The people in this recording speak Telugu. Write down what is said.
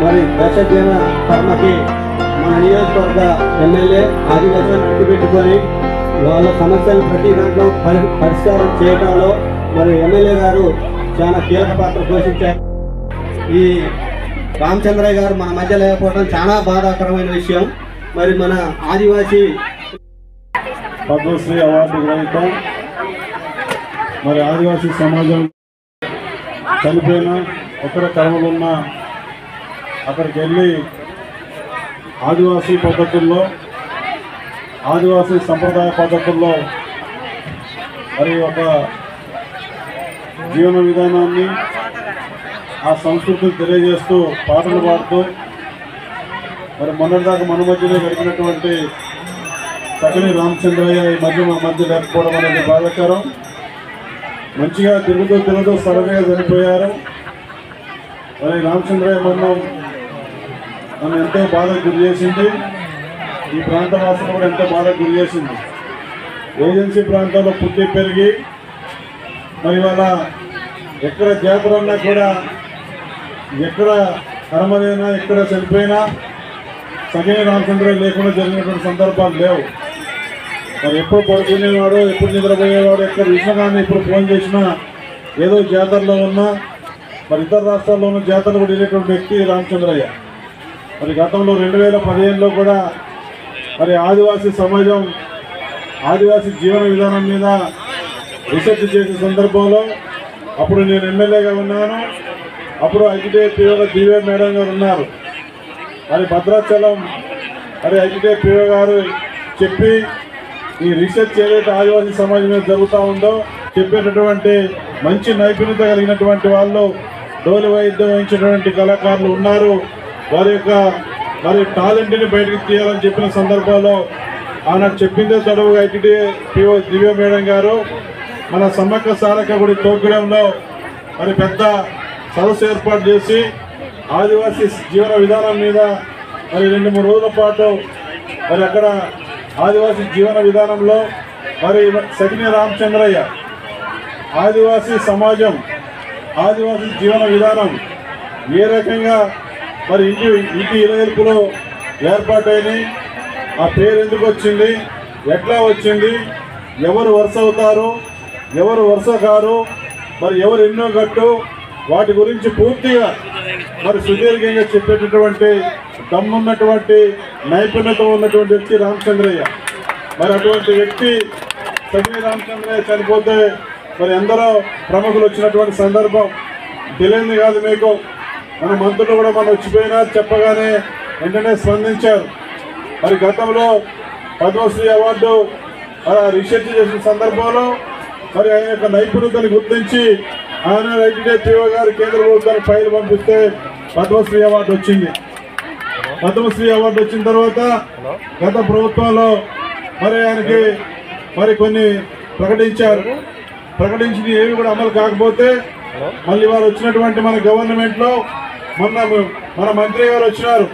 మరి దశదిన కర్మకి మన నియోజకవర్గ ఎమ్మెల్యే ఆదివాసులను పెట్టుకొని వాళ్ళ సమస్యలు ప్రతి దాంట్లో పరిష్కారం చేయడంలో మరి ఎమ్మెల్యే గారు చాలా కీలక పాత్ర పోషించారు. ఈ రామచంద్రయ్య గారు మన మధ్య లేకపోవడం చాలా బాధాకరమైన విషయం. మరి మన ఆదివాసీ పద్మశ్రీ అవార్డు గ్రహీత మరి ఆదివాసీ సమాజం చనిపోయిన ఎక్కడ కర్మలున్నా అక్కడికి వెళ్ళి ఆదివాసీ పద్ధతుల్లో ఆదివాసీ సంప్రదాయ పద్ధతుల్లో మరి ఒక జీవన విధానాన్ని ఆ సంస్కృతిని తెలియజేస్తూ పాటలు పాడుతూ మరి మొన్నటిదాకా మన మధ్యలో గడిపినటువంటి సకలి రామచంద్రయ్య ఈ మన మధ్య లేకపోవడం అనేది బాధాకరం. మంచిగా తిరుగుతూ సడన్గా చనిపోయారు. మరి రామచంద్రయ్య మరణం నన్ను ఎంతో బాధకు గురి చేసింది. ఈ ప్రాంత వాసులు కూడా ఎంతో బాధకు గురి చేసింది. ఏజెన్సీ ప్రాంతంలో పుట్టి పెరిగి మరి వాళ్ళ ఎక్కడ జాతర ఉన్నా కూడా ఎక్కడ కర్మలైనా ఎక్కడ చనిపోయినా సగైన రామచంద్రయ్య లేకుండా జరిగినటువంటి సందర్భాలు లేవు. మరి ఎప్పుడు పడుకునేవాడు, ఎప్పుడు నిద్రపోయేవాడు, ఎక్కడ విషయాన్ని ఇప్పుడు ఫోన్ చేసినా ఏదో జాతరలో ఉన్నా మరి ఇతర రాష్ట్రాల్లో ఉన్న జాతరలు కూడా వెళ్ళేటువంటి వ్యక్తి రామచంద్రయ్య. మరి గతంలో 2015లో కూడా మరి ఆదివాసీ సమాజం ఆదివాసీ జీవన విధానం మీద రీసెర్చ్ చేసే సందర్భంలో అప్పుడు నేను ఎమ్మెల్యేగా ఉన్నాను. అప్పుడు ఐటీడీఏ దివ్య మేడం గారు ఉన్నారు. మరి భద్రాచలం మరి ఐటీడీఏ గారు చెప్పి ఈ రీసెర్చ్ ఏదైతే ఆదివాసీ సమాజం మీద జరుగుతూ ఉందో చెప్పేటటువంటి మంచి నైపుణ్యత కలిగినటువంటి వాళ్ళు డోలు వైద్యం వహించినటువంటి కళాకారులు ఉన్నారు. వారి యొక్క మరి టాలెంట్ని బయటకు తీయాలని చెప్పిన సందర్భంలో ఆనాడు చెప్పిందే తడవుగా ఐటీడీఏ దివ్య మేడం గారు మన సమ్మక్క సారక్క గుడి తోకడంలో మరి పెద్ద సదస్సు ఏర్పాటు చేసి ఆదివాసీ జీవన విధానం మీద మరి 2-3 రోజుల పాటు మరి అక్కడ ఆదివాసీ జీవన విధానంలో మరి సకినే రామచంద్రయ్య ఆదివాసీ సమాజం ఆదివాసీ జీవన విధానం ఏ రకంగా మరి ఇంటి ఇలవేల్పులో ఏర్పాటైనవి, ఆ పేరు ఎందుకు వచ్చింది, ఎట్లా వచ్చింది, ఎవరు వరుస అవుతారు, ఎవరు వరుస కారు, మరి ఎవరు ఎన్నో గట్టు, వాటి గురించి పూర్తిగా మరి సుదీర్ఘంగా చెప్పేటటువంటి దమ్మున్నటువంటి నైపుణ్యత ఉన్నటువంటి వ్యక్తి రామచంద్రయ్య. మరి అటువంటి వ్యక్తి సకినే రామచంద్రయ్య చనిపోతే మరి ఎందరో ప్రముఖులు వచ్చినటువంటి సందర్భం తెలియదు కాదు మీకు. మన మంత్రులు కూడా మనం వచ్చిపోయినా చెప్పగానే వెంటనే స్పందించారు. మరి గతంలో పద్మశ్రీ అవార్డు రీసెర్చ్ చేసిన సందర్భంలో మరి ఆయన యొక్క నైపుణ్యతను గుర్తించి ఆయన ఐటీడీఏ గారు కేంద్ర ప్రభుత్వానికి ఫైల్ పంపిస్తే పద్మశ్రీ అవార్డు వచ్చింది. పద్మశ్రీ అవార్డు వచ్చిన తర్వాత గత ప్రభుత్వంలో మరి ఆయనకి మరి కొన్ని ప్రకటించి ఏవి కూడా అమలు కాకపోతే మళ్ళీ వారు వచ్చినటువంటి మన గవర్నమెంట్లో మన మంత్రి గారు వచ్చినారు.